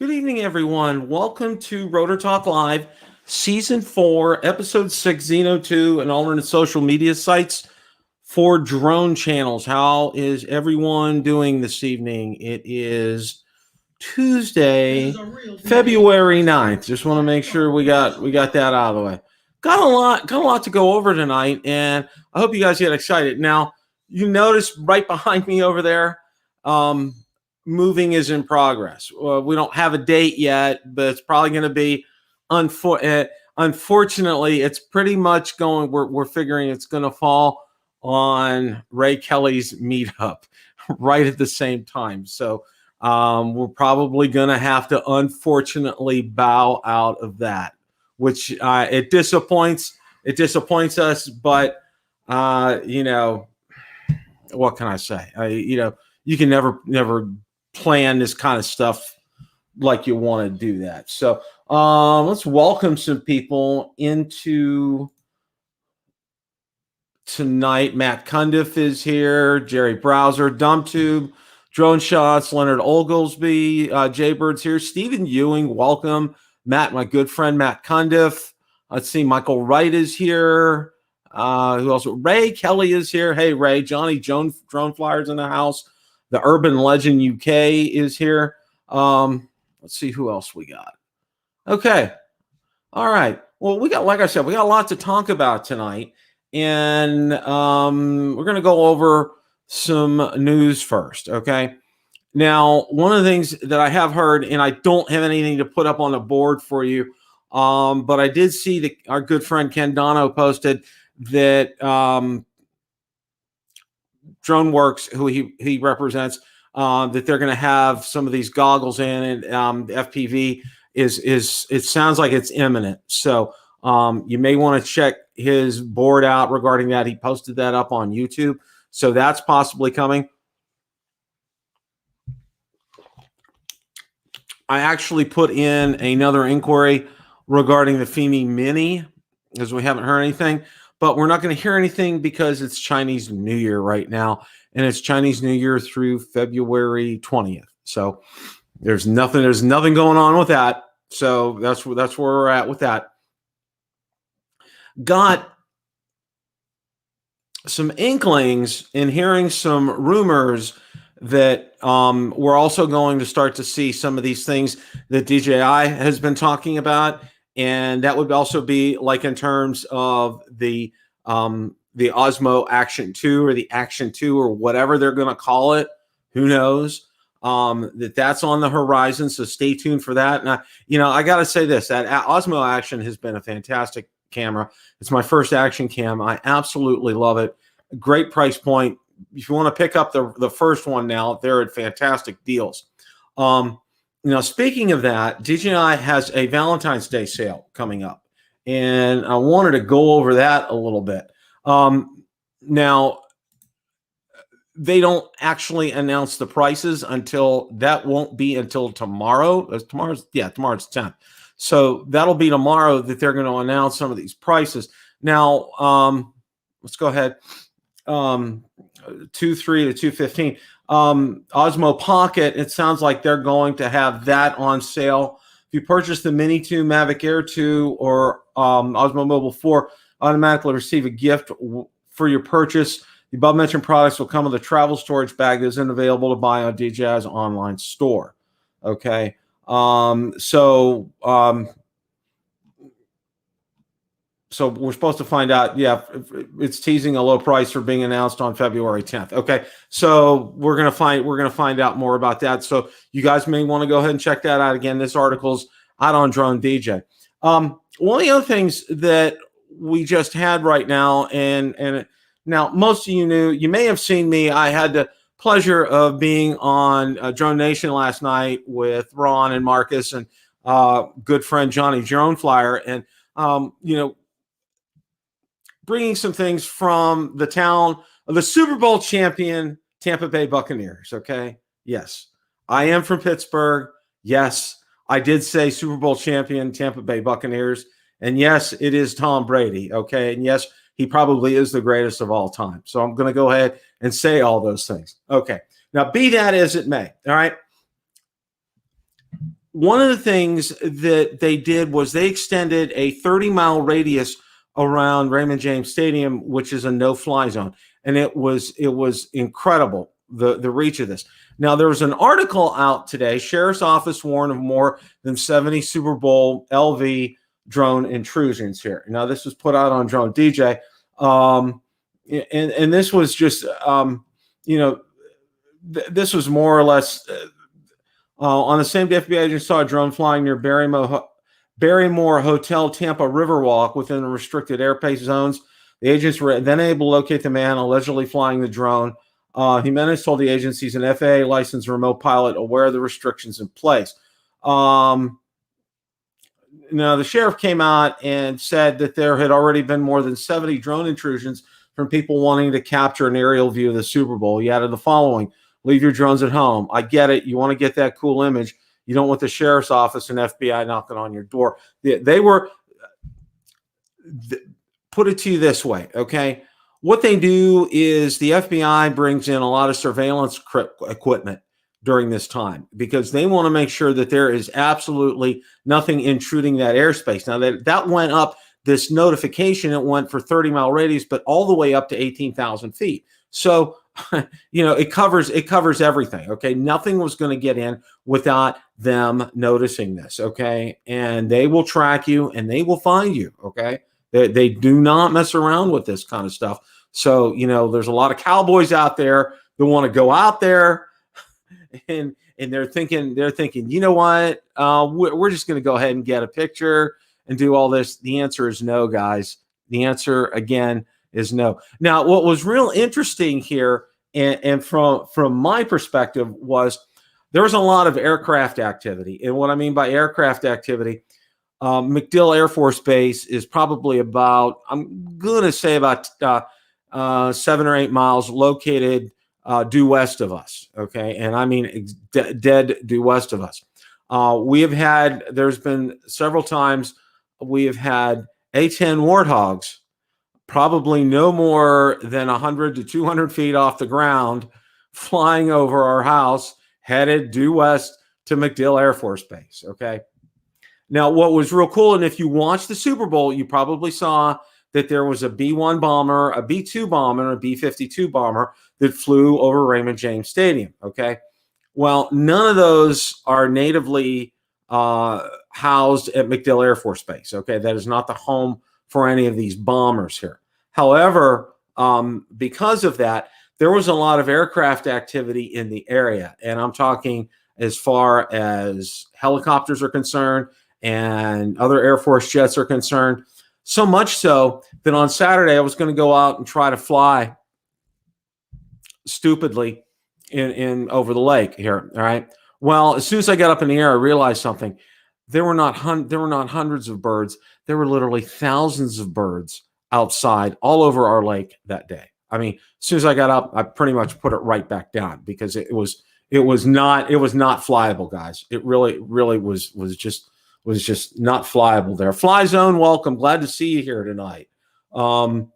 Good evening, everyone. Welcome to Rotor Talk Live, Season 4, Episode 6, Zino 2, and alternate social media sites for drone channels. How is everyone doing this evening? It is Tuesday, February 9th. Just want to make sure we got that out of the way. Got a lot to go over tonight, and I hope you guys get excited. Now, you notice right behind me over there, moving is in progress. We don't have a date yet, but it's probably going to be. Unfortunately, it's pretty much going. We're figuring it's going to fall on Ray Kelly's meetup right at the same time. So we're probably going to have to unfortunately bow out of that, which it disappoints. It disappoints us, but what can I say? You can never plan this kind of stuff like you want to do that. So let's welcome some people into tonight. Matt Cundiff is here, Jerry Browser, DumbTube, Drone Shots, Leonard Oglesby, Jaybird's here, Stephen Ewing, welcome. Matt, my good friend Matt Cundiff. Let's see, Michael Wright is here. Who else? Ray Kelly is here. Hey, Ray. Johnny Drone Flyers in the house. The Urban Legend UK is here. Let's see who else we got. Okay. All right. Well, like I said, we got a lot to talk about tonight. And we're going to go over some news first. Okay. Now, one of the things that I have heard, and I don't have anything to put up on the board for you, but I did see that our good friend Ken Dono posted that DroneWorks, who he represents, that they're going to have some of these goggles in, and the FPV is it sounds like it's imminent. So you may want to check his board out regarding that. He posted that up on YouTube, so that's possibly coming. I actually put in another inquiry regarding the FIMI Mini because we haven't heard anything. But we're not going to hear anything because it's Chinese New Year right now, and it's Chinese New Year through February 20th. So there's nothing going on with that. So that's where we're at with that. Got some inklings and hearing some rumors that we're also going to start to see some of these things that DJI has been talking about. And that would also be like in terms of the Osmo Action 2 or the Action 2 or whatever they're going to call it. Who knows? That's on the horizon. So stay tuned for that. And I got to say this, that Osmo Action has been a fantastic camera. It's my first action cam. I absolutely love it. Great price point. If you want to pick up the first one now, they're at fantastic deals. Speaking of that, DJI has a Valentine's Day sale coming up, and I wanted to go over that a little bit. Now, they don't actually announce the prices until that won't be until tomorrow. Tomorrow's 10th. So that'll be tomorrow that they're going to announce some of these prices. Now, let's go ahead. 2.3 to 2.15. Osmo Pocket, it sounds like they're going to have that on sale. If you purchase the Mini 2, Mavic Air 2, or Osmo Mobile 4, automatically receive a gift for your purchase. The above mentioned products will come with a travel storage bag that isn't available to buy on DJI's online store. Okay. So we're supposed to find out. Yeah, it's teasing a low price for being announced on February 10th. Okay, so we're gonna find out more about that. So you guys may want to go ahead and check that out. Again, this article's out on Drone DJ. One of the other things that we just had right now, and now most of you may have seen me. I had the pleasure of being on Drone Nation last night with Ron and Marcus and good friend Johnny Drone Flyer, and bringing some things from the town of the Super Bowl champion Tampa Bay Buccaneers. Okay. Yes, I am from Pittsburgh. Yes, I did say Super Bowl champion Tampa Bay Buccaneers. And yes, it is Tom Brady. Okay. And yes, he probably is the greatest of all time. So I'm going to go ahead and say all those things. Okay. Now, be that as it may. All right. one of the things that they did was they extended a 30-mile radius around Raymond James Stadium, which is a no-fly zone, and it was incredible, the reach of this. Now, there was an article out today. Sheriff's Office warned of more than 70 Super Bowl LV drone intrusions here. Now, this was put out on Drone DJ, and this was just, this was more or less on the same day. FBI agents saw a drone flying near Barrymore Hotel Tampa Riverwalk within the restricted airspace zones. The agents were then able to locate the man allegedly flying the drone. Jimenez told the agency he's an FAA licensed remote pilot aware of the restrictions in place. Now, the sheriff came out and said that there had already been more than 70 drone intrusions from people wanting to capture an aerial view of the Super Bowl. He added the following: leave your drones at home. I get it. You want to get that cool image. You don't want the sheriff's office and FBI knocking on your door. They were, put it to you this way, okay? What they do is the FBI brings in a lot of surveillance equipment during this time because they want to make sure that there is absolutely nothing intruding that airspace. Now, that went up, this notification, it went for 30-mile radius, but all the way up to 18,000 feet. So, it covers everything. Okay. Nothing was going to get in without them noticing this. Okay. And they will track you and they will find you. Okay. They do not mess around with this kind of stuff. So, there's a lot of cowboys out there that want to go out there and they're thinking, you know what? We're just going to go ahead and get a picture and do all this. The answer is no, guys. The answer again is no. Now, what was real interesting here, and from my perspective, was there was a lot of aircraft activity. And what I mean by aircraft activity, MacDill Air Force Base is probably about, I'm going to say about 7 or 8 miles located due west of us. Okay. And I mean dead due west of us. There's been several times we have had A-10 Warthogs, probably no more than 100 to 200 feet off the ground, flying over our house, headed due west to MacDill Air Force Base. Okay. Now, what was real cool, and if you watched the Super Bowl, you probably saw that there was a B-1 bomber, a B-2 bomber, and a B-52 bomber that flew over Raymond James Stadium. Okay. Well, none of those are natively housed at MacDill Air Force Base. Okay. That is not the home for any of these bombers here. However, because of that, there was a lot of aircraft activity in the area. And I'm talking as far as helicopters are concerned and other Air Force jets are concerned. So much so that on Saturday, I was going to go out and try to fly stupidly in over the lake here. All right. Well, as soon as I got up in the air, I realized something. There were not hundreds of birds. There were literally thousands of birds outside all over our lake that day. I mean, as soon as I got up, I pretty much put it right back down because it was not flyable, guys. It really was just not flyable there. Fly Zone, welcome. Glad to see you here tonight. I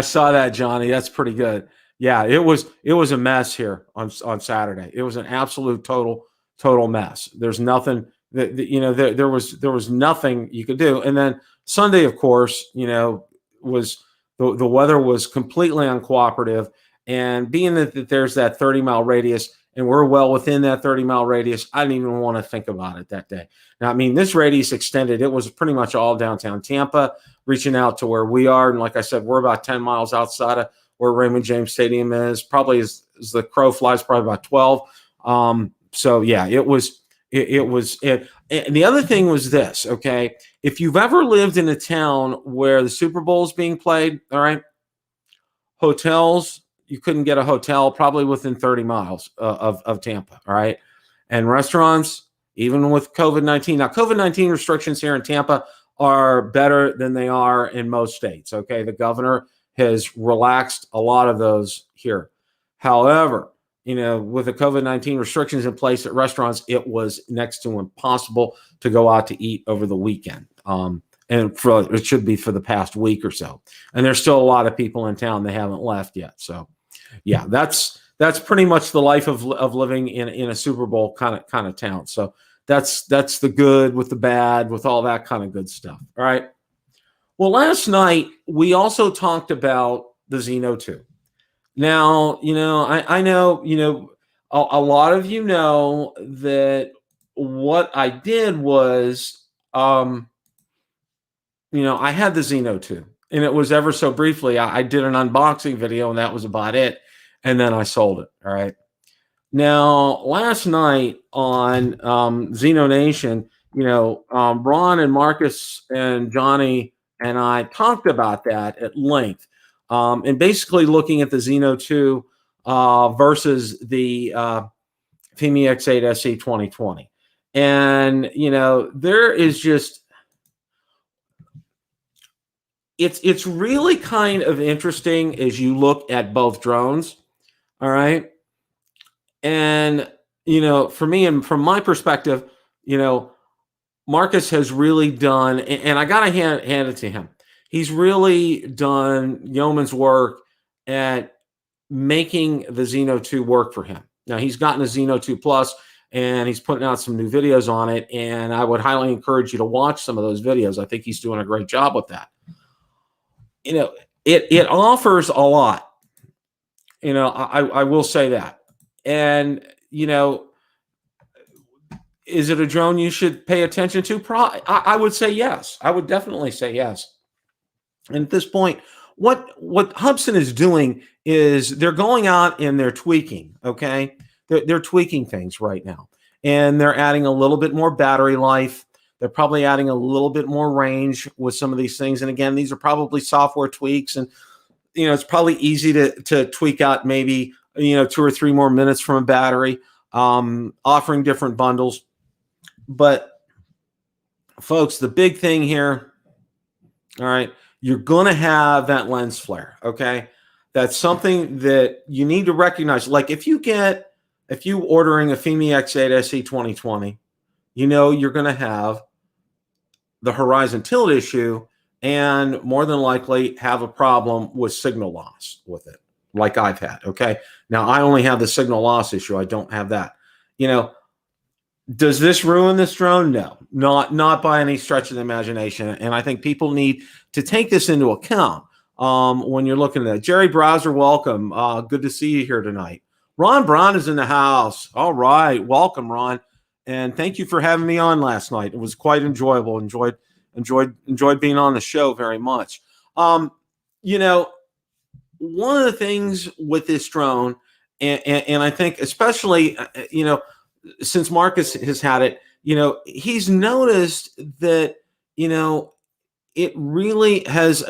saw that, Johnny. That's pretty good. Yeah, it was a mess here on Saturday. It was an absolute total mess. There's nothing that there was nothing you could do. And then Sunday, of course, was the weather was completely uncooperative. And being that there's that 30-mile radius and we're well within that 30-mile radius, I didn't even want to think about it that day. Now, I mean, this radius extended. It was pretty much all downtown Tampa, reaching out to where we are. And like I said, we're about 10 miles outside of where Raymond James Stadium is, probably as the crow flies, probably about 12. So yeah, it was. And the other thing was this, okay? If you've ever lived in a town where the Super Bowl is being played, all right, hotels, you couldn't get a hotel probably within 30 miles of Tampa, all right? And restaurants, even with COVID-19. Now, COVID-19 restrictions here in Tampa are better than they are in most states, okay? The governor has relaxed a lot of those here. However, with the COVID-19 restrictions in place at restaurants, it was next to impossible to go out to eat over the weekend. And it should be for the past week or so. And there's still a lot of people in town that haven't left yet. So, yeah, that's that's pretty much the life of living in a Super Bowl kind of town. So that's the good with the bad with all that kind of good stuff. All right. Well, last night we also talked about the Zino 2. Now, I know, a lot of you know that what I did was, I had the Zino 2, and it was ever so briefly. I did an unboxing video, and that was about it. And then I sold it. All right. Now, last night on Zino Nation, Ron and Marcus and Johnny and I talked about that at length, and basically looking at the Zino 2 versus the FIMI X8 SE 2020. And, there is just, it's really kind of interesting as you look at both drones. All right. And, for me and from my perspective, Marcus has really done, and I got to hand it to him. He's really done yeoman's work at making the Zino 2 work for him. Now, he's gotten a Zino 2 Plus, and he's putting out some new videos on it, and I would highly encourage you to watch some of those videos. I think he's doing a great job with that. It offers a lot. I will say that. And, is it a drone you should pay attention to? I would say yes. I would definitely say yes. And at this point, what Hubsan is doing is they're going out and they're tweaking, okay? They're tweaking things right now. And they're adding a little bit more battery life. They're probably adding a little bit more range with some of these things. And again, these are probably software tweaks. And, it's probably easy to tweak out maybe, 2 or 3 more minutes from a battery, offering different bundles. But folks, the big thing here, all right, you're going to have that lens flare, okay? That's something that you need to recognize. Like if you ordering a FIMI X8 SE 2020, you're going to have the horizon tilt issue and more than likely have a problem with signal loss with it, like I've had, okay? Now, I only have the signal loss issue. I don't have that. Does this ruin this drone? No, not by any stretch of the imagination. And I think people need to take this into account when you're looking at it. Jerry Browser, welcome. Good to see you here tonight. Ron Brown is in the house. All right. Welcome, Ron. And thank you for having me on last night. It was quite enjoyable. Enjoyed being on the show very much. One of the things with this drone, and I think especially, since Marcus has had it, he's noticed that, it really has,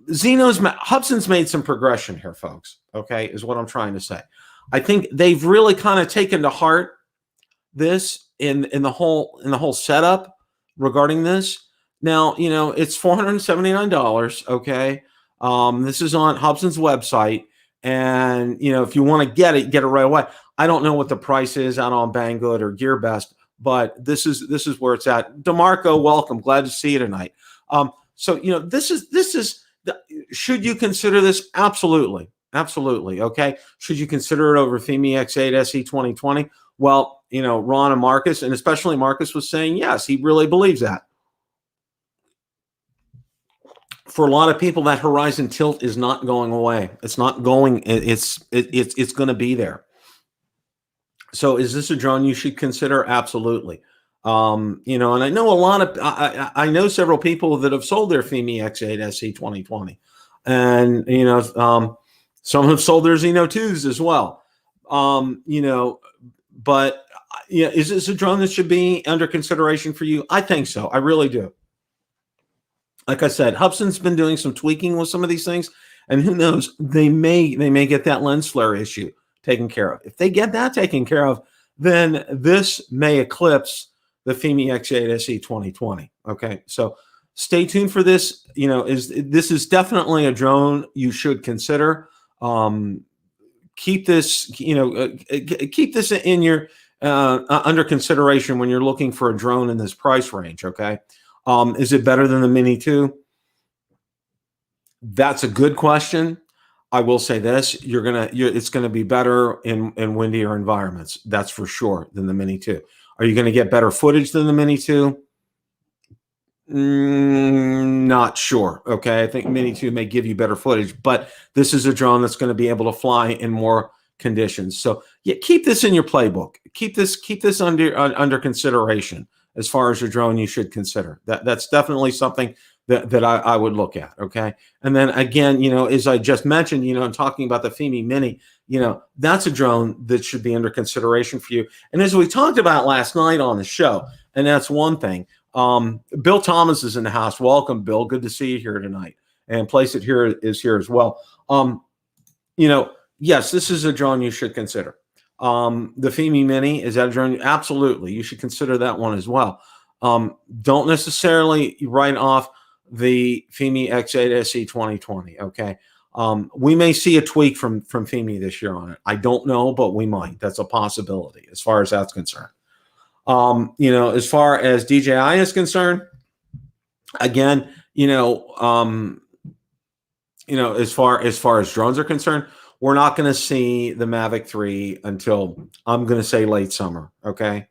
Hubsan's made some progression here, folks. Okay. Is what I'm trying to say. I think they've really kind of taken to heart this in the whole setup regarding this. Now, it's $479. Okay. This is on Hubsan's website. And, if you want to get it right away. I don't know what the price is out on Banggood or GearBest, but this is where it's at. DeMarco, welcome. Glad to see you tonight. So, this is should you consider this? Absolutely. Absolutely. Okay. Should you consider it over FIMI X8 SE 2020? Well, Ron and Marcus, and especially Marcus, was saying, yes, he really believes that. For a lot of people, that horizon tilt is not going away. It's not going. It's going to be there. So, is this a drone you should consider? Absolutely. And I know I know several people that have sold their FIMI X8 SE 2020, and some have sold their Zino 2s as well. But is this a drone that should be under consideration for you? I think so. I really do. Like I said, Hubsan's been doing some tweaking with some of these things, and who knows, they may get that lens flare issue taken care of. If they get that taken care of, then this may eclipse the FIMI X8 SE 2020. Okay, so stay tuned for this. This is definitely a drone you should consider. Keep this, keep this in your under consideration when you're looking for a drone in this price range. Okay. Is it better than the Mini 2? That's a good question. I will say this: it's gonna be better in windier environments. That's for sure than the Mini 2. Are you going to get better footage than the Mini 2? Not sure. Okay, I think Mini 2 may give you better footage, but this is a drone that's going to be able to fly in more conditions. So yeah, keep this in your playbook. Keep this under consideration as far as your drone you should consider. That's definitely something that I would look at. Okay, and then again, as I just mentioned, I'm talking about the FIMI Mini. That's a drone that should be under consideration for you. And as we talked about last night on the show, and that's one thing. Bill Thomas is in the house. Welcome, Bill. Good to see you here tonight. And Place It Here is here as well. Yes, this is a drone you should consider. The FIMI Mini, is that a drone? Absolutely. You should consider that one as well. Don't necessarily write off the FIMI X8 SE 2020. Okay. We may see a tweak from FIMI this year on it. I don't know, but we might. That's a possibility as far as that's concerned. As far as DJI is concerned, again, as far as drones are concerned, we're not going to see the Mavic 3 until, I'm going to say, late summer. Okay.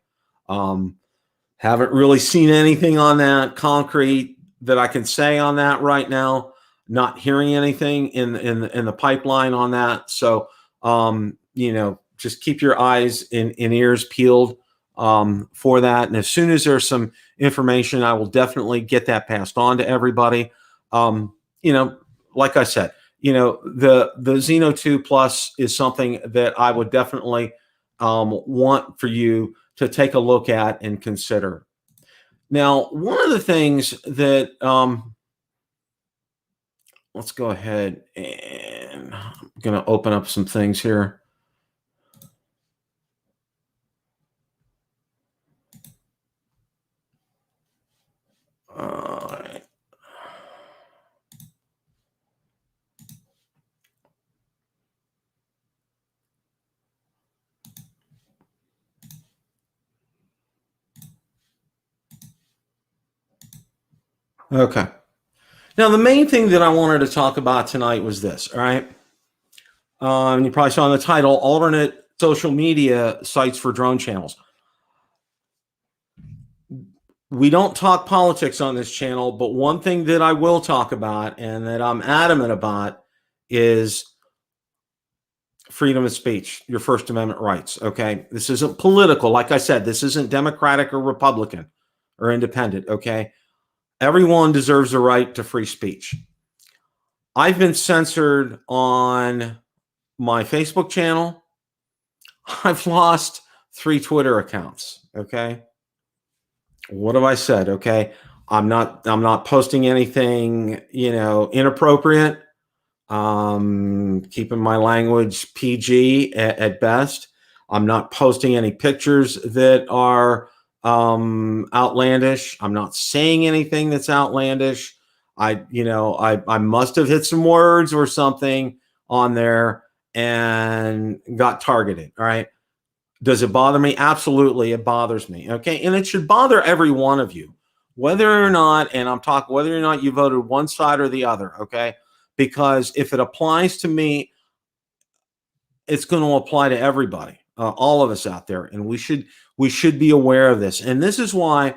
Haven't really seen anything on that concrete that I can say on that right now. Not hearing anything in the pipeline on that. So, just keep your eyes and ears peeled for that. And as soon as there's some information, I will definitely get that passed on to everybody. Like I said, the Zino 2 Plus is something that I would definitely want for you to take a look at and consider. Now, one of the things that let's go ahead and I'm going to open up some things here. All right. Okay. Now, the main thing that I wanted to talk about tonight was this, all right? You probably saw in the title, alternate social media sites for drone channels. We don't talk politics on this channel, but one thing that I will talk about and that I'm adamant about is freedom of speech, your First Amendment rights, okay? This isn't political. Like I said, this isn't Democratic or Republican or independent, okay? Everyone deserves the right to free speech. I've been censored on my Facebook channel. I've lost 3 Twitter accounts, okay? What have I said? Okay. I'm not posting anything, inappropriate. Keeping my language PG at best. I'm not posting any pictures that are outlandish. I'm not saying anything that's outlandish. I must have hit some words or something on there and got targeted. All right. Does it bother me? Absolutely, it bothers me. Okay, and it should bother every one of you, whether or not, and I'm talking whether or not you voted one side or the other. Okay, because if it applies to me, it's going to apply to everybody, all of us out there, and we should be aware of this. And this is why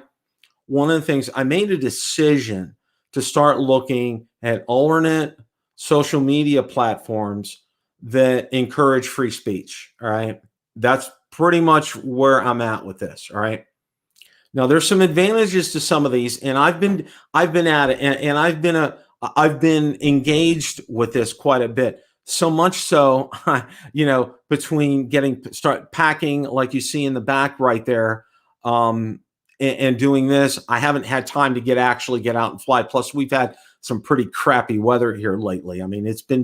one of the things I made a decision to start looking at alternate social media platforms that encourage free speech. All right, that's pretty much where I'm at with this. All right. Now there's some advantages to some of these, and I've been at it, and I've been engaged with this quite a bit. So much so, between start packing like you see in the back right there, and doing this, I haven't had time to actually get out and fly. Plus, we've had some pretty crappy weather here lately. I mean, it's been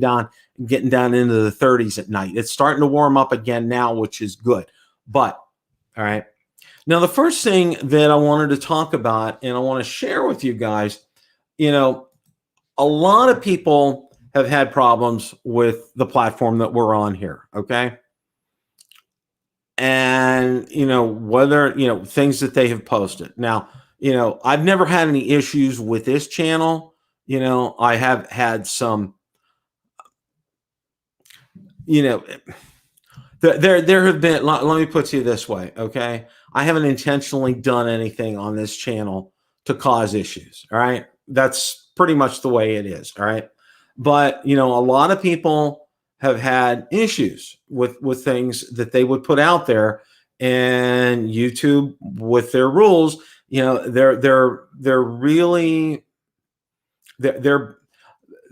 getting down into the 30s at night. It's starting to warm up again now, which is good. But, all right. Now, the first thing that I wanted to talk about and I want to share with you guys, a lot of people have had problems with the platform that we're on here. Okay. And, whether, things that they have posted. Now, I've never had any issues with this channel. I have had some you know, there have been, let me put it to you this way, okay? I haven't intentionally done anything on this channel to cause issues, all right? That's pretty much the way it is, all right? But, you know, a lot of people have had issues with things that they would put out there, and YouTube, with their rules, you know, they're really, they're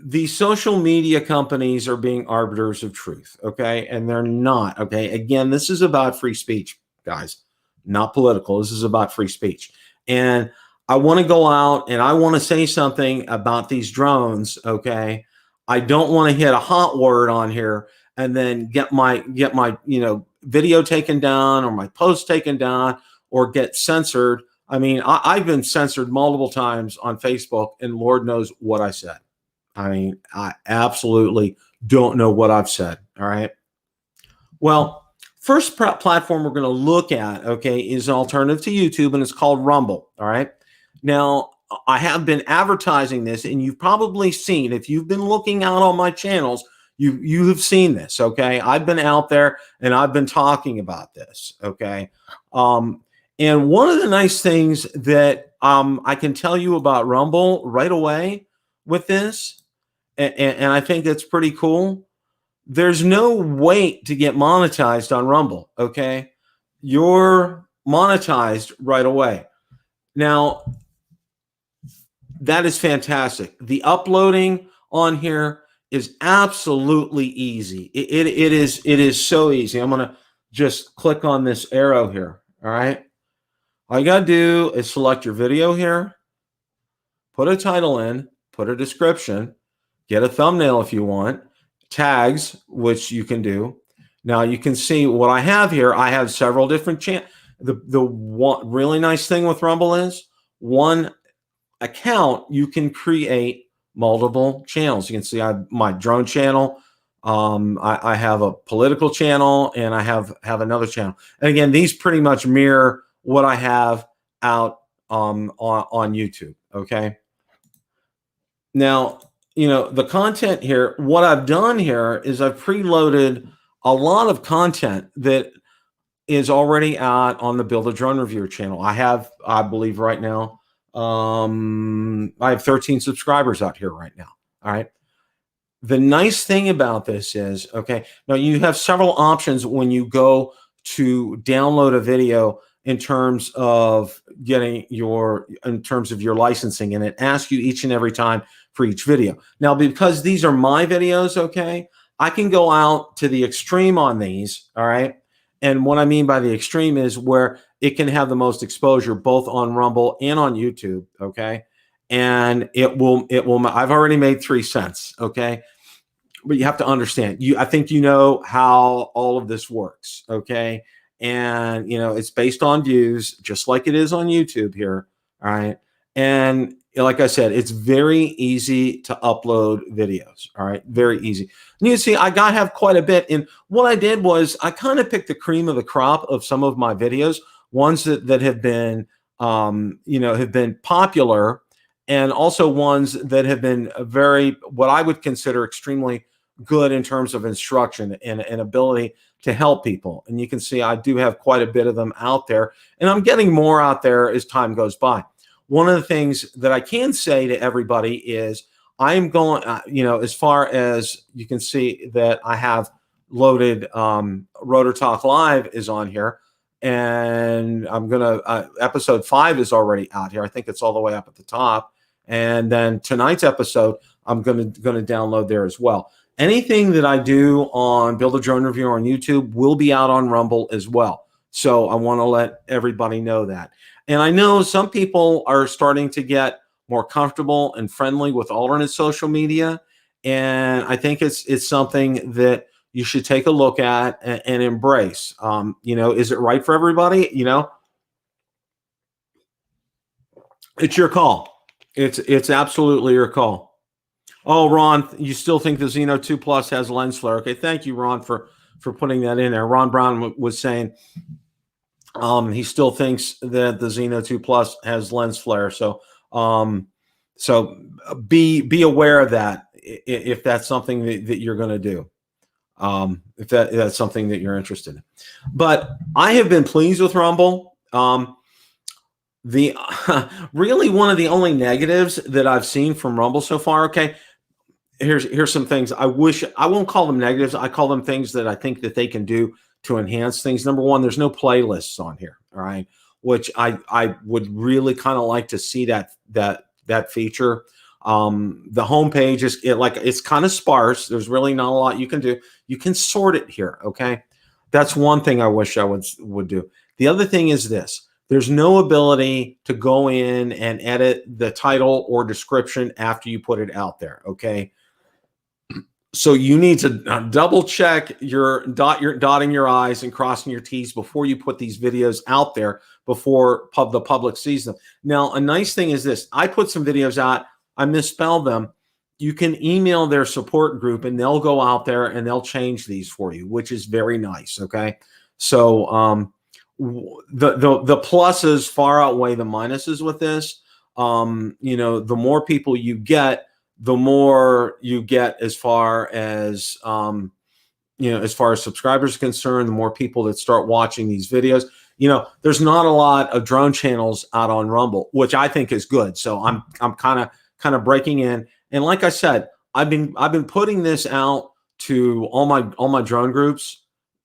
these social media companies are being arbiters of truth, okay? And they're not, okay? Again, this is about free speech, guys, not political. This is about free speech. And I want to go out and I want to say something about these drones, okay? I don't want to hit a hot word on here and then get my you know, video taken down or my post taken down or get censored. I mean, I've been censored multiple times on Facebook, and Lord knows what I said. I mean, I absolutely don't know what I've said. All right. Well, first platform we're going to look at, okay, is an alternative to YouTube, and it's called Rumble. All right. Now, I have been advertising this, and you've probably seen, if you've been looking out on my channels, you have seen this. Okay. I've been out there and I've been talking about this. Okay. And one of the nice things that I can tell you about Rumble right away with this, and I think that's pretty cool. There's no wait to get monetized on Rumble, okay? You're monetized right away. Now, that is fantastic. The uploading on here is absolutely easy. It is so easy. I'm going to just click on this arrow here, all right? All you got to do is select your video here, put a title in, put a description, get a thumbnail if you want, tags, which you can do. Now you can see what I have here. I have several different channels. The one really nice thing with Rumble is one account, you can create multiple channels. You can see I have my drone channel. I have a political channel, and I have another channel. And again, these pretty much mirror what I have out on YouTube. Okay. Now, you know, the content here, what I've done here is I've preloaded a lot of content that is already out on the Build a Drone Reviewer channel. I have, I believe right now, I have 13 subscribers out here right now. All right. The nice thing about this is, okay, now you have several options when you go to download a video in terms of getting your, in terms of your licensing, and it asks you each and every time for each video. Now, because these are my videos, okay, I can go out to the extreme on these, all right? And what I mean by the extreme is where it can have the most exposure both on Rumble and on YouTube, okay? And it will, I've already made 3 cents, okay? But you have to understand, I think you know how all of this works, okay? And, you know, it's based on views, just like it is on YouTube here, all right? And like I said, it's very easy to upload videos, all right? Very easy. And you see, I have quite a bit. And what I did was I kind of picked the cream of the crop of some of my videos, ones that have been, you know, have been popular, and also ones that have been very, what I would consider extremely good in terms of instruction and ability to help people. And you can see I do have quite a bit of them out there, and I'm getting more out there as time goes by. One of the things that I can say to everybody is I'm going, you know, as far as you can see that I have loaded, Rotor Talk Live is on here, and I'm going to, episode 5 is already out here. I think it's all the way up at the top. And then tonight's episode, I'm going to download there as well. Anything that I do on Build a Drone Review on YouTube will be out on Rumble as well. So I want to let everybody know that. And I know some people are starting to get more comfortable and friendly with alternate social media. And I think it's something that you should take a look at and embrace. You know, is it right for everybody? You know, it's your call. It's absolutely your call. Oh, Ron, you still think the Zino 2 Plus has lens flare? Okay, thank you, Ron, for putting that in there. Ron Brown was saying he still thinks that the Zino 2 Plus has lens flare. So so be aware of that if that's something that you're going to do. if that's something that you're interested in. But I have been pleased with Rumble. The really one of the only negatives that I've seen from Rumble so far. Okay, here's some things I wish I won't call them negatives. I call them things that I think that they can do to enhance things. Number one, there's no playlists on here. All right, which I would really kind of like to see that feature. The homepage is it's kind of sparse. There's really not a lot you can do. You can sort it here. Okay, that's one thing I wish I would do. The other thing is this. There's no ability to go in and edit the title or description after you put it out there. Okay. So you need to double check dotting your I's and crossing your T's before you put these videos out there before the public sees them. Now, a nice thing is this. I put some videos out. I misspelled them. You can email their support group and they'll go out there and they'll change these for you, which is very nice. Okay. So, the pluses far outweigh the minuses with this. The more people you get, the more you get as far as as far as subscribers are concerned, the more people that start watching these videos. There's not a lot of drone channels out on Rumble, which I think is good. So I'm kind of breaking in. And like I said, I've been putting this out to all my drone groups,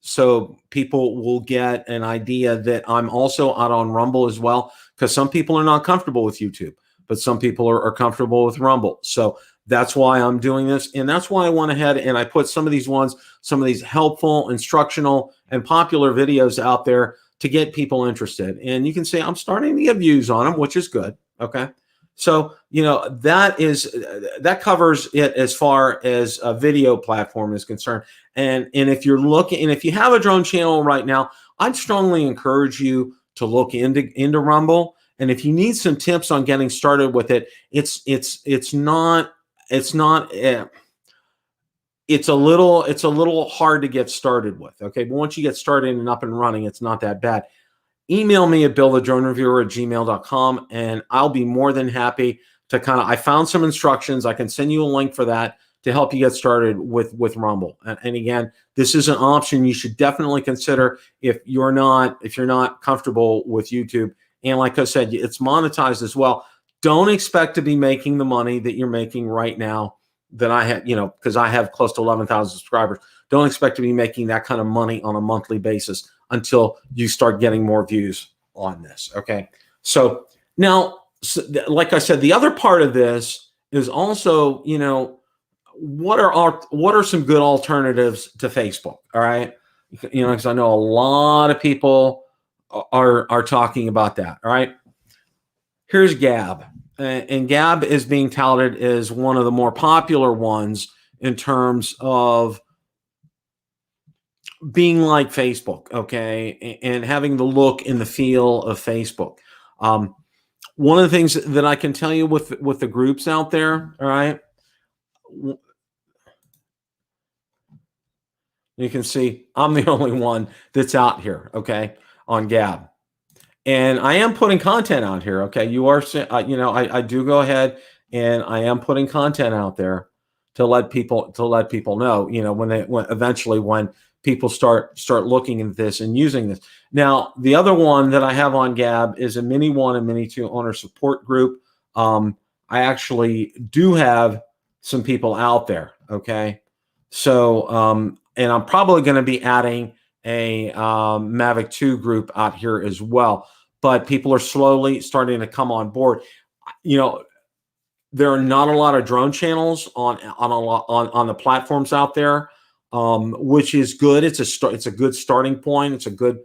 so people will get an idea that I'm also out on Rumble as well, because some people are not comfortable with YouTube, but some people are comfortable with Rumble. So that's why I'm doing this. And that's why I went ahead and I put some of these helpful, instructional, and popular videos out there to get people interested. And you can see I'm starting to get views on them, which is good. Okay. So, that covers it as far as a video platform is concerned. And if you're looking, and if you have a drone channel right now, I'd strongly encourage you to look into Rumble. And if you need some tips on getting started with it, it's a little hard to get started with. Okay. But once you get started and up and running, it's not that bad. Email me at billthedronereviewer@gmail.com, and I'll be more than happy to I found some instructions. I can send you a link for that to help you get started with Rumble. And again, this is an option you should definitely consider if you're not comfortable with YouTube. And like I said, it's monetized as well. Don't expect to be making the money that you're making right now that I have, because I have close to 11,000 subscribers. Don't expect to be making that kind of money on a monthly basis until you start getting more views on this. Okay. So now, like I said, the other part of this is also, what are some good alternatives to Facebook? All right. Because I know a lot of people are talking about that. All right. Here's Gab. And Gab is being touted as one of the more popular ones in terms of being like Facebook, okay, and having the look and the feel of Facebook. One of the things that I can tell you with the groups out there, all right, you can see I'm the only one that's out here, okay, on Gab. And I am putting content out here, okay? You are, I do go ahead and I am putting content out there to let people know, when people start looking at this and using this. Now, the other one that I have on Gab is a Mini 1 and Mini 2 owner support group. I actually do have some people out there, okay? So, and I'm probably going to be adding a Mavic 2 group out here as well. But people are slowly starting to come on board. There are not a lot of drone channels on the platforms out there, which is good. It's a good starting point. It's a good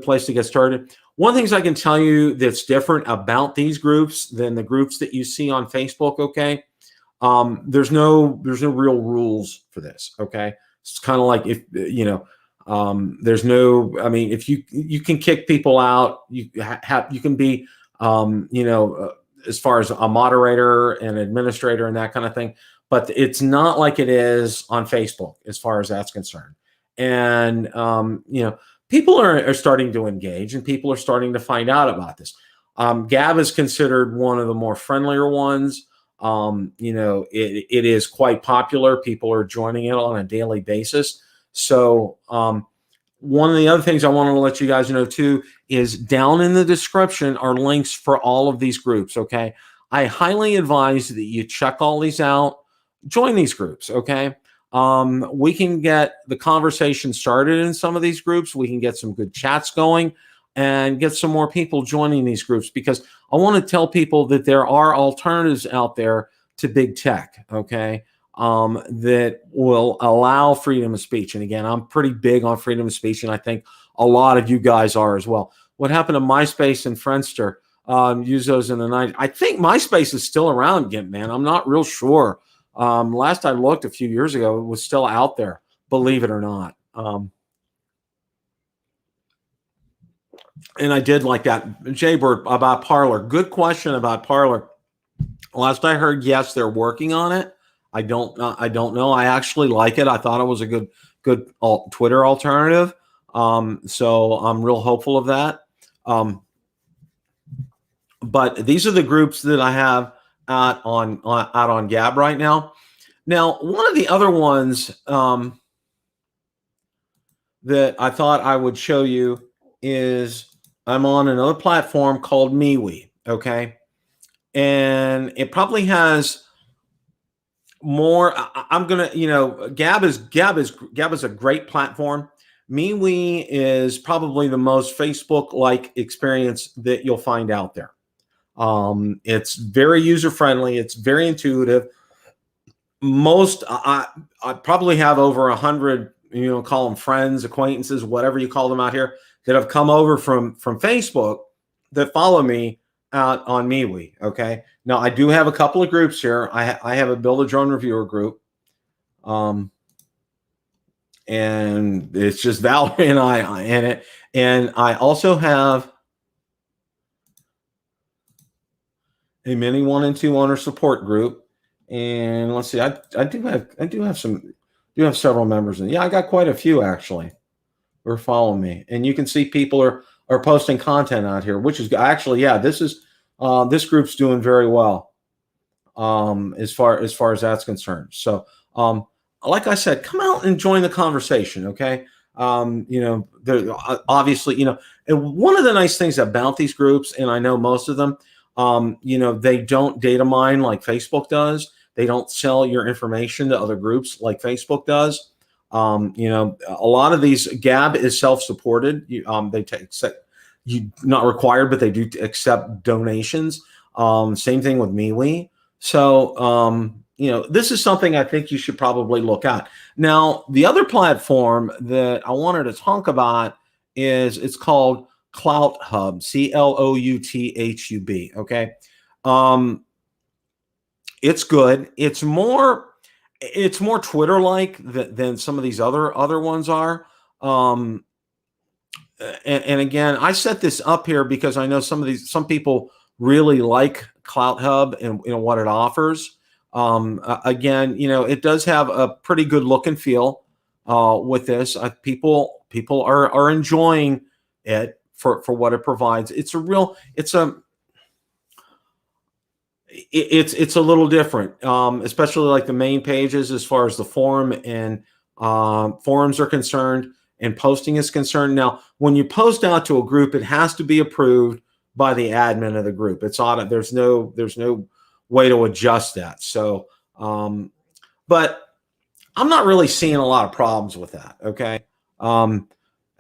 place to get started. One of the things I can tell you that's different about these groups than the groups that you see on Facebook. Okay, there's no real rules for this. Okay, it's kind of like there's no. I mean, if you can kick people out, you can be as far as a moderator and administrator and that kind of thing. But it's not like it is on Facebook as far as that's concerned. And people are starting to engage and people are starting to find out about this. Gab is considered one of the more friendlier ones. It is quite popular. People are joining it on a daily basis. So one of the other things I want to let you guys know too is down in the description are links for all of these groups. Okay. I highly advise that you check all these out, join these groups. Okay. We can get the conversation started in some of these groups. We can get some good chats going and get some more people joining these groups, because I want to tell people that there are alternatives out there to big tech. Okay. That will allow freedom of speech. And again, I'm pretty big on freedom of speech, and I think a lot of you guys are as well. What happened to MySpace and Friendster? Use those in the 90s. I think MySpace is still around, Gimp, man. I'm not real sure. Last I looked a few years ago, it was still out there, believe it or not. And I did like that. Jaybird, about Parler. Good question about Parler. Last I heard, yes, they're working on it. I don't know. I actually like it. I thought it was a good Twitter alternative. So I'm real hopeful of that. But these are the groups that I have out on Gab right now. Now, one of the other ones that I thought I would show you is I'm on another platform called MeWe. Okay, and it probably has more. I'm gonna, Gab is a great platform. MeWe is probably the most Facebook-like experience that you'll find out there. It's very user-friendly. It's very intuitive. I probably have over 100, call them friends, acquaintances, whatever you call them out here, that have come over from Facebook that follow me out on MeWe. Okay. Now I do have a couple of groups here. I have a Build a Drone Reviewer group. And it's just Valerie and I in it. And I also have a Mini 1 and 2 owner support group. And let's see, I do have several members in. Yeah, I got quite a few actually who are following me. And you can see people are posting content out here, which is actually, yeah, this group's doing very well as far as that's concerned. So like I said, come out and join the conversation. Okay. Obviously, and one of the nice things about these groups, and I know most of them, they don't data mine like Facebook does. They don't sell your information to other groups like Facebook does. A lot of these, Gab is self-supported. They not required, but they do accept donations. Same thing with MeWe. So, this is something I think you should probably look at. Now, the other platform that I wanted to talk about it's called CloutHub, CLOUTHUB. Okay. It's good. It's more Twitter-like than some of these other ones are. And again, I set this up here because I know some people really like CloutHub and what it offers. Again, it does have a pretty good look and feel with this. People are enjoying it for what it provides. It's a little different, especially like the main pages as far as the forum and forums are concerned and posting is concerned. Now, when you post out to a group, it has to be approved by the admin of the group. It's on. There's no way to adjust that. So, but I'm not really seeing a lot of problems with that. Okay.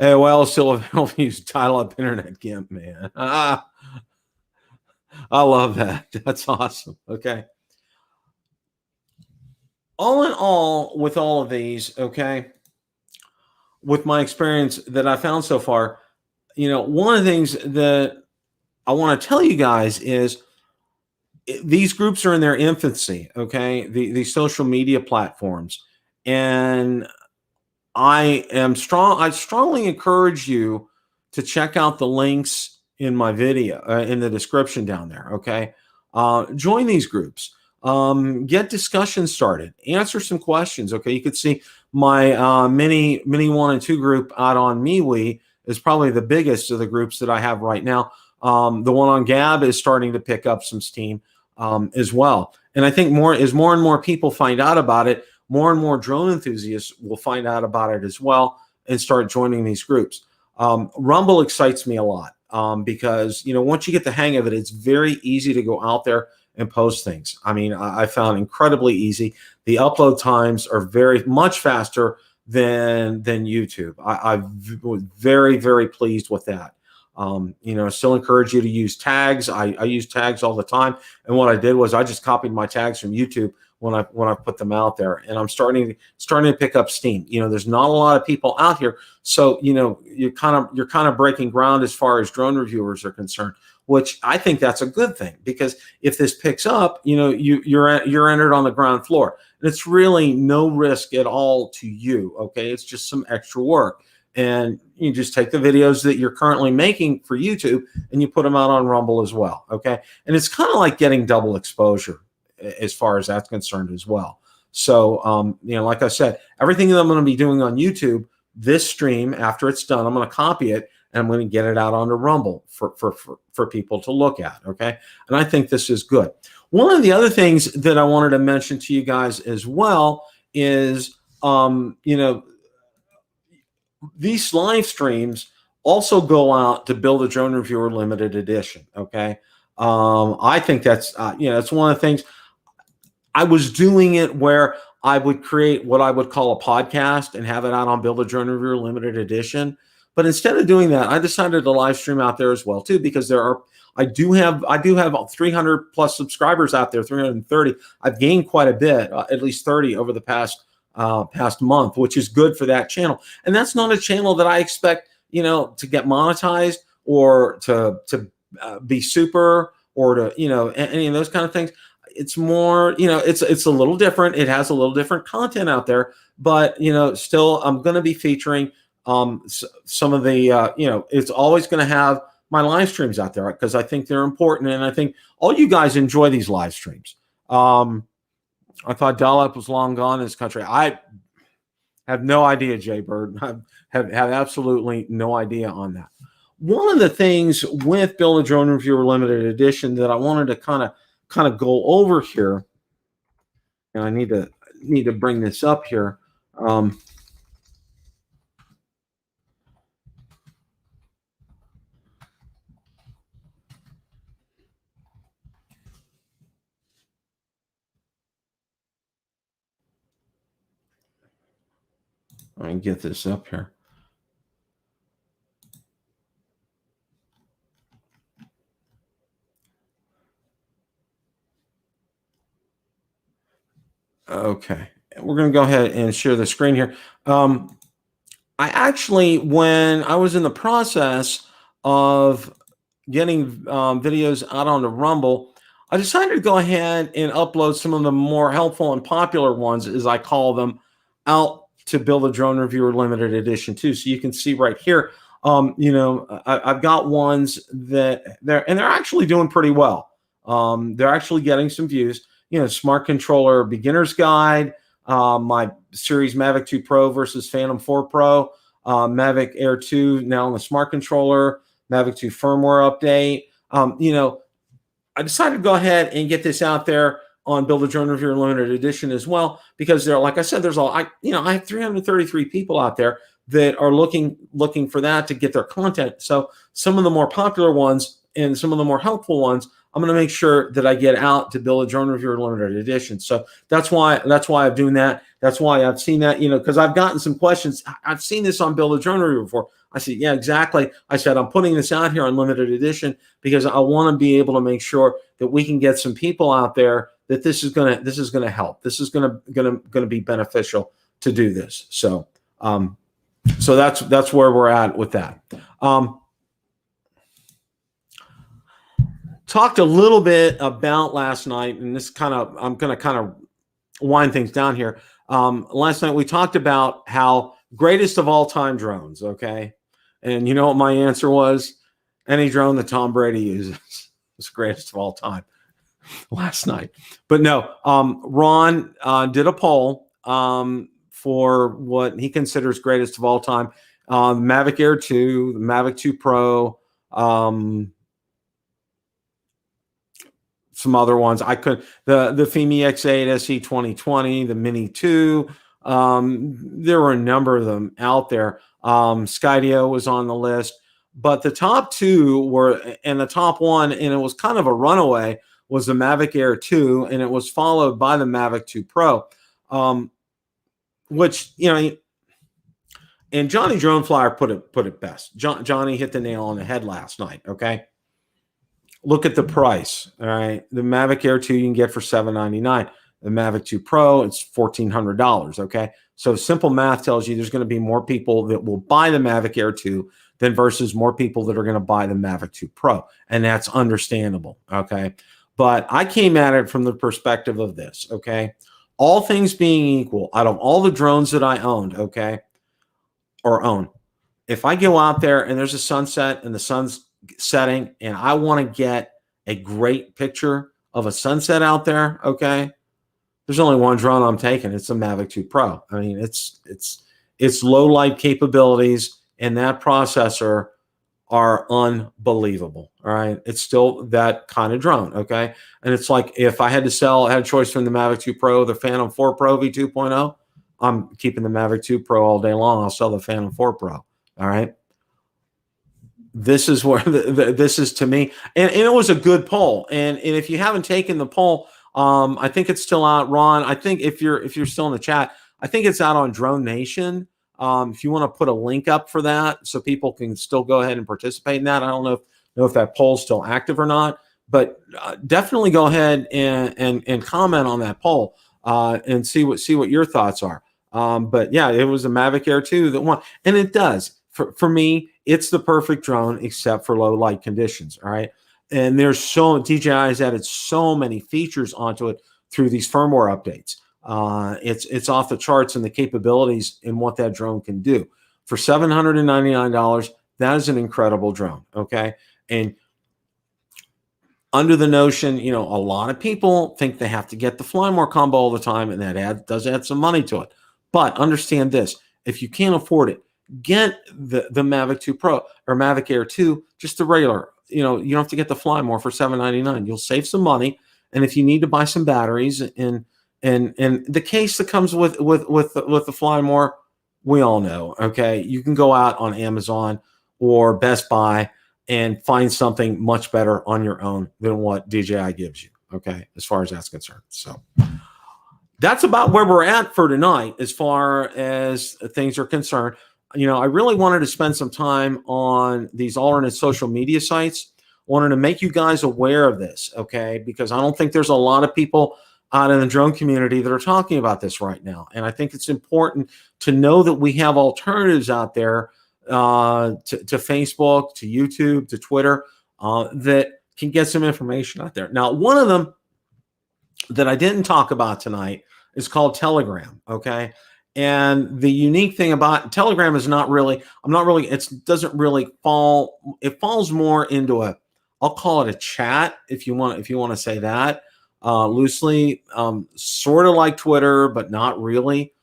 AOL still available to use dial-up internet, Gimp, man. I love that. That's awesome. Okay. All in all, with all of these, okay, with my experience that I found so far, one of the things that I want to tell you guys is these groups are in their infancy, okay, these social media platforms. And I strongly encourage you to check out the links in my video, in the description down there, okay? Join these groups. Get discussions started. Answer some questions, okay? You could see my Mini 1 and 2 group out on MeWe is probably the biggest of the groups that I have right now. The one on Gab is starting to pick up some steam as well. And I think more and more people find out about it, more and more drone enthusiasts will find out about it as well and start joining these groups. Rumble excites me a lot because, once you get the hang of it, it's very easy to go out there and post things. I mean, I found incredibly easy. The upload times are very much faster than YouTube. I was very, very pleased with that. Still encourage you to use tags. I use tags all the time. And what I did was I just copied my tags from YouTube when I put them out there, and I'm starting to pick up steam. There's not a lot of people out here, so you're kind of breaking ground as far as drone reviewers are concerned, which I think that's a good thing, because if this picks up, you're entered on the ground floor, and it's really no risk at all to you. Okay, it's just some extra work, and you just take the videos that you're currently making for YouTube and you put them out on Rumble as well. Okay, and it's kind of like getting double exposure as far as that's concerned as well. So, like I said, everything that I'm going to be doing on YouTube, this stream, after it's done, I'm going to copy it and I'm going to get it out onto Rumble for people to look at. Okay. And I think this is good. One of the other things that I wanted to mention to you guys as well is, these live streams also go out to Build a Drone Reviewer Limited Edition. Okay. I think that's, it's one of the things. I was doing it where I would create what I would call a podcast and have it out on Build a Drone Reviewer Limited Edition. But instead of doing that, I decided to live stream out there as well too, because I do have 300 plus subscribers out there, 330. I've gained quite a bit, at least 30 over the past month, which is good for that channel. And that's not a channel that I expect, to get monetized or to be super or to, any of those kind of things. It's more, it's a little different. It has a little different content out there, but, still I'm going to be featuring some of the, it's always going to have my live streams out there because I think they're important. And I think all you guys enjoy these live streams. I thought dial-up was long gone in this country. I have no idea, Jay Bird. I have absolutely no idea on that. One of the things with Build a Drone Reviewer Limited Edition that I wanted to kind of go over here, and I need to bring this up here. Let me get this up here. Okay, we're going to go ahead and share the screen here. I actually, when I was in the process of getting videos out onto Rumble, I decided to go ahead and upload some of the more helpful and popular ones, as I call them, out to Build a Drone Reviewer Limited Edition too. So you can see right here, I've got ones that they're actually doing pretty well. They're actually getting some views. Smart Controller Beginner's Guide, my Series Mavic 2 Pro versus Phantom 4 Pro, Mavic Air 2 now on the Smart Controller, Mavic 2 firmware update. I decided to go ahead and get this out there on Build a Drone Reviewer Limited Edition as well, because like I said, there's I have 333 people out there that are looking for that to get their content. So some of the more popular ones and some of the more helpful ones, I'm going to make sure that I get out to Build a Drone Reviewer Limited Edition. So that's why I'm doing that. That's why I've seen that, because I've gotten some questions. I've seen this on Build a Drone Reviewer before. I said, yeah, exactly. I said, I'm putting this out here on limited edition because I want to be able to make sure that we can get some people out there that this is going to help. This is going to be beneficial to do this. So, so that's where we're at with that. Talked a little bit about last night, and I'm going to kind of wind things down here. Last night we talked about how greatest of all time drones. Okay. And you know what my answer was? Any drone that Tom Brady uses is greatest of all time last night. But no, Ron did a poll for what he considers greatest of all time. Mavic Air 2, the Mavic 2 Pro, some other ones. I could the FIMI X8 SE 2020, the Mini 2. There were a number of them out there. Skydio was on the list, but the top two were, and the top one, and it was kind of a runaway, was the Mavic Air 2, and it was followed by the Mavic 2 Pro, which, you know, and Johnny Drone Flyer put it best. Johnny hit the nail on the head last night. Okay, look at the price. All right, the Mavic Air 2 you can get for $799. The Mavic 2 Pro, it's $1,400. Okay, so simple math tells you there's going to be more people that will buy the Mavic Air 2 than versus more people that are going to buy the Mavic 2 Pro, and that's understandable. Okay, but I came at it from the perspective of this. Okay, all things being equal, out of all the drones that I owned, okay, or own, if I go out there and there's a sunset and the sun's setting and I want to get a great picture of a sunset out there, okay, there's only one drone I'm taking. It's the Mavic 2 Pro. I mean, it's low light capabilities and that processor are unbelievable. All right, it's still that kind of drone. Okay, and it's like if I had a choice from the Mavic 2 Pro, the Phantom 4 Pro V2.0. I'm keeping the Mavic 2 Pro all day long. I'll sell the Phantom 4 Pro. All right. This is where this is to me, and it was a good poll. And if you haven't taken the poll, I think it's still out, Ron. I think if you're still in the chat, I think it's out on Drone Nation. If you want to put a link up for that, so people can still go ahead and participate in that. I don't know if that poll's still active or not, but definitely go ahead and comment on that poll and see what your thoughts are. But yeah, it was a Mavic Air 2 that won, and it does. For me, it's the perfect drone except for low light conditions. All right, and DJI has added so many features onto it through these firmware updates. It's off the charts in the capabilities and what that drone can do. For $799, that is an incredible drone. Okay, and under the notion, you know, a lot of people think they have to get the Flymore combo all the time, and that does add some money to it. But understand this: if you can't afford it, get the Mavic 2 Pro or Mavic Air 2, just the regular. You know, you don't have to get the Flymore for $799. You'll save some money, and if you need to buy some batteries and the case that comes with the Flymore, we all know. Okay, you can go out on Amazon or Best Buy and find something much better on your own than what DJI gives you. Okay, as far as that's concerned. So that's about where we're at for tonight as far as things are concerned. You know, I really wanted to spend some time on these alternate social media sites. Wanted to make you guys aware of this, okay? Because I don't think there's a lot of people out in the drone community that are talking about this right now. And I think it's important to know that we have alternatives out there to Facebook, to YouTube, to Twitter, that can get some information out there. Now, one of them that I didn't talk about tonight is called Telegram, okay? And the unique thing about Telegram is it doesn't really fall, it falls more into I'll call it a chat if you want to say that loosely, sort of like Twitter, but not really.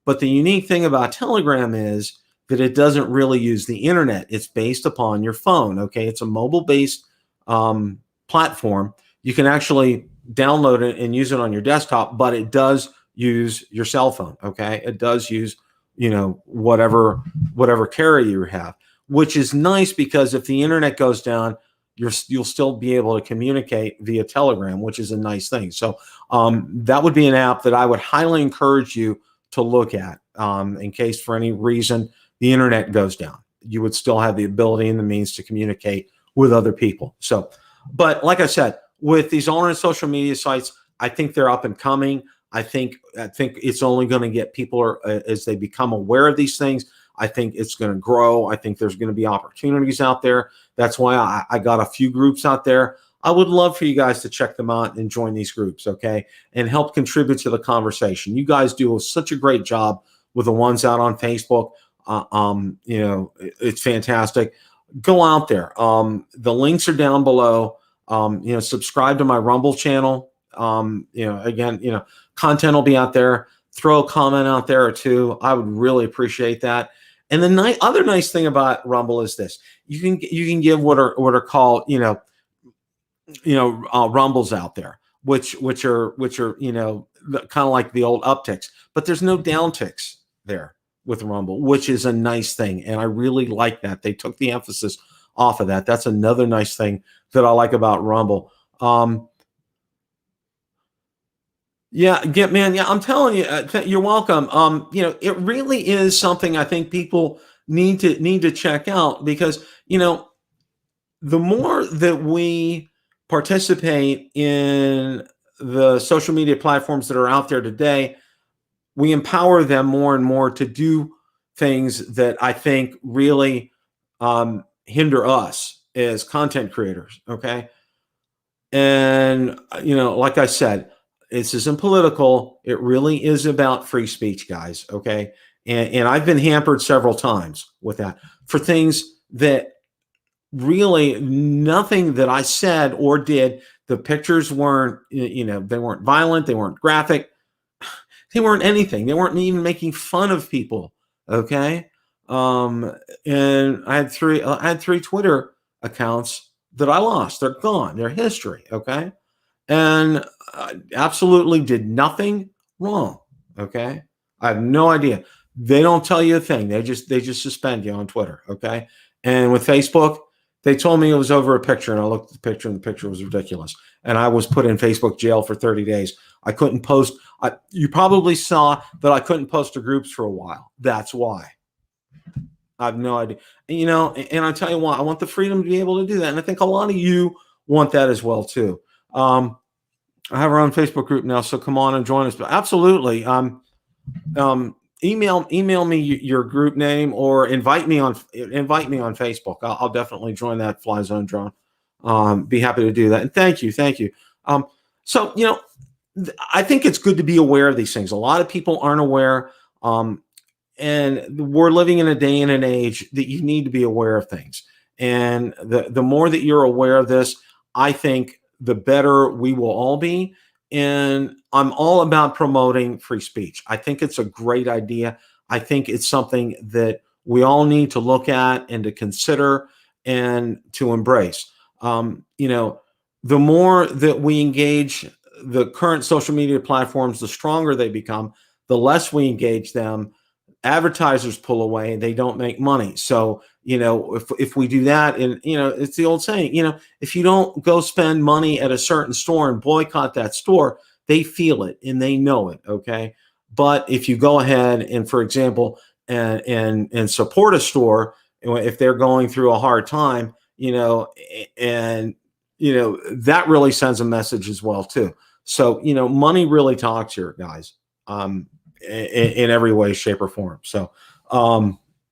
But the unique thing about Telegram is that it doesn't really use the internet. It's based upon your phone, okay? It's a mobile-based platform. You can actually download it and use it on your desktop, but it does use your cell phone. Okay, it does use, you know, whatever carrier you have, which is nice because if the internet goes down, you'll still be able to communicate via Telegram, which is a nice thing. So that would be an app that I would highly encourage you to look at in case for any reason the internet goes down. You would still have the ability and the means to communicate with other people. So, but like I said, with these alternate social media sites, I think they're up and coming. I think it's only going to get people as they become aware of these things. I think it's going to grow. I think there's going to be opportunities out there. That's why I got a few groups out there. I would love for you guys to check them out and join these groups, okay, and help contribute to the conversation. You guys do such a great job with the ones out on Facebook. You know, it's fantastic. Go out there. The links are down below. You know, subscribe to my Rumble channel. You know, again, you know, content will be out there. Throw a comment out there or two. I would really appreciate that. And the other nice thing about Rumble is this: you can give what are called, you know, rumbles out there, which are kind of like the old upticks, but there's no downticks there with Rumble, which is a nice thing, and I really like that they took the emphasis off of that. That's another nice thing that I like about Rumble. Yeah, man. Yeah, I'm telling you, you're welcome. It really is something I think people need to check out, because the more that we participate in the social media platforms that are out there today, we empower them more and more to do things that I think really hinder us as content creators. Okay. And, like I said, this isn't political. It really is about free speech, guys. Okay. And I've been hampered several times with that for things that really nothing that I said or did. The pictures weren't, they weren't violent. They weren't graphic. They weren't anything. They weren't even making fun of people. Okay. And I had three Twitter accounts that I lost. They're gone. They're history. Okay. And I absolutely did nothing wrong. Okay. I have no idea. They don't tell you a thing. They just suspend you on Twitter. Okay. And with Facebook, they told me it was over a picture, and I looked at the picture, and the picture was ridiculous. And I was put in Facebook jail for 30 days. I couldn't post. You probably saw that I couldn't post to groups for a while. That's why. I have no idea. And I tell you what, I want the freedom to be able to do that. And I think a lot of you want that as well, too. I have our own Facebook group now, so come on and join us. But absolutely. Email me your group name, or invite me on Facebook. I'll definitely join that Fly Zone Drone. Be happy to do that. And thank you. So I think it's good to be aware of these things. A lot of people aren't aware, and we're living in a day and an age that you need to be aware of things. And the more that you're aware of this, I think the better we will all be. And I'm all about promoting free speech. I think it's a great idea. I think it's something that we all need to look at and to consider and to embrace. The more that we engage the current social media platforms, the stronger they become. The less we engage them, advertisers pull away and they don't make money. So, if we do that, and, it's the old saying, if you don't go spend money at a certain store and boycott that store, they feel it and they know it. Okay. But if you go ahead and, for example, and support a store, if they're going through a hard time, that really sends a message as well, too. So, money really talks here, guys, in every way, shape, or form. So,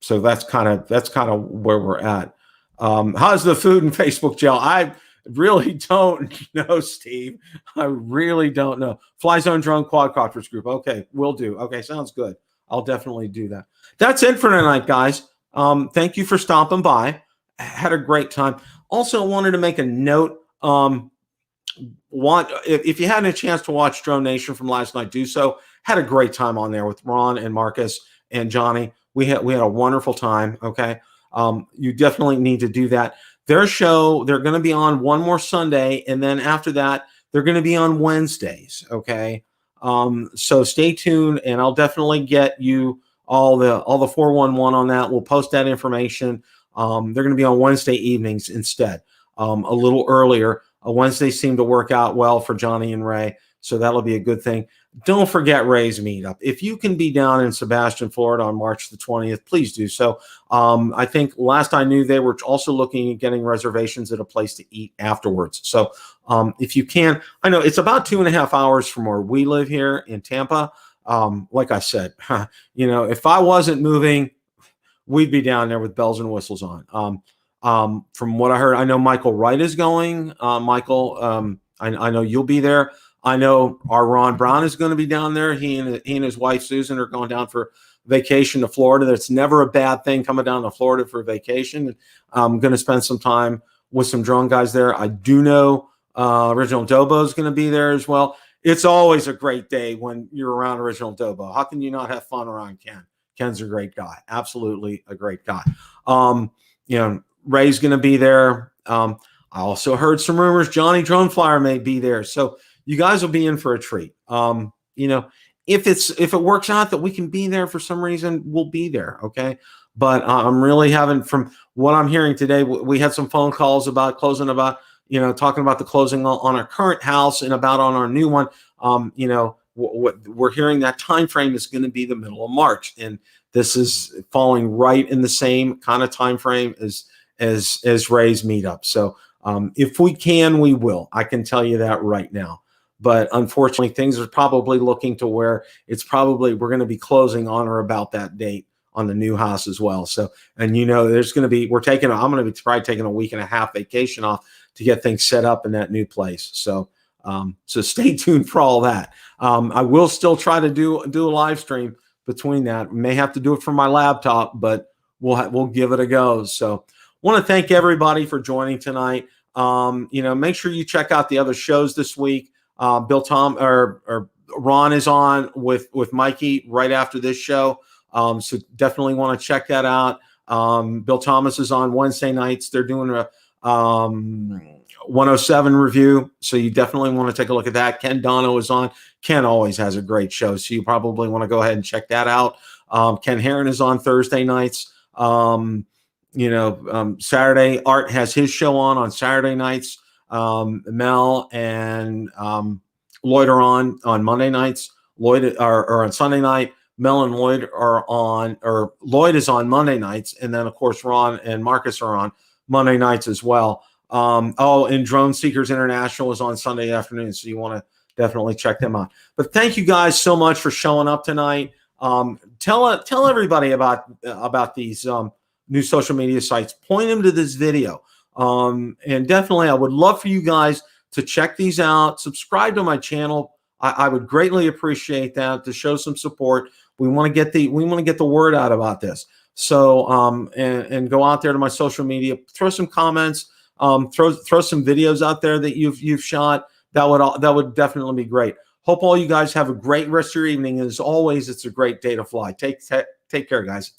so that's kind of where we're at. How's the food in Facebook jail? I really don't know, Steve. I really don't know. Fly Zone Drone Quadcopters group. Okay, will do. Okay, sounds good. I'll definitely do that. That's it for tonight, guys. Thank you for stopping by. Had a great time. Also wanted to make a note. If you hadn't a chance to watch Drone Nation from last night, do so. Had a great time on there with Ron and Marcus and Johnny. We had a wonderful time. Okay. You definitely need to do that. Their show, they're going to be on one more Sunday, and then after that, they're going to be on Wednesdays. Okay. So stay tuned, and I'll definitely get you all the 411 on that. We'll post that information. They're going to be on Wednesday evenings instead, a little earlier. Wednesdays seem to work out well for Johnny and Ray, so that'll be a good thing. Don't forget Ray's meetup. If you can be down in Sebastian, Florida on March the 20th, please do so. I think last I knew, they were also looking at getting reservations at a place to eat afterwards. So if you can, I know it's about 2.5 hours from where we live here in Tampa. Like I said, if I wasn't moving, we'd be down there with bells and whistles on. From what I heard, I know Michael Wright is going. Michael, I know you'll be there. I know our Ron Brown is going to be down there. He and his wife, Susan, are going down for vacation to Florida. That's never a bad thing, coming down to Florida for vacation. I'm going to spend some time with some drone guys there. I do know Original Dobo is going to be there as well. It's always a great day when you're around Original Dobo. How can you not have fun around Ken? Ken's a great guy. Absolutely a great guy. Ray's going to be there. I also heard some rumors Johnny Drone Flyer may be there. So you guys will be in for a treat. You know, if it works out that we can be there for some reason, we'll be there. Okay. But I'm really having, from what I'm hearing today, we had some phone calls about closing, about, you know, talking about the closing on our current house and about on our new one. You know, what we're hearing, that time frame is going to be the middle of March, and this is falling right in the same kind of time frame as Ray's meetup. So if we can, we will. I can tell you that right now. But unfortunately, things are probably looking to where it's probably we're going to be closing on or about that date on the new house as well. So, and you know, there's going to be, I'm going to be probably taking a week and a half vacation off to get things set up in that new place. So, so stay tuned for all that. I will still try to do a live stream between that. May have to do it from my laptop, but we'll give it a go. So, want to thank everybody for joining tonight. You know, make sure you check out the other shows this week. Ron is on with Mikey right after this show. So definitely want to check that out. Bill Thomas is on Wednesday nights. They're doing a 107 review. So you definitely want to take a look at that. Ken Dono is on. Ken always has a great show. So you probably want to go ahead and check that out. Ken Herron is on Thursday nights. Saturday, Art has his show on Saturday nights. Mel and Lloyd are on Monday nights. Lloyd are on Sunday night. Mel and Lloyd are on, or Lloyd is on Monday nights, and then of course Ron and Marcus are on Monday nights as well. And Drone Seekers International is on Sunday afternoon, so you want to definitely check them out. But thank you guys so much for showing up tonight. Tell everybody about these new social media sites. Point them to this video. And definitely, I would love for you guys to check these out. Subscribe to my channel. I would greatly appreciate that, to show some support. We want to get the word out about this. So and go out there to my social media, throw some comments, throw some videos out there that you've shot. That would definitely be great. Hope all you guys have a great rest of your evening. As always, it's a great day to fly. Take care, guys.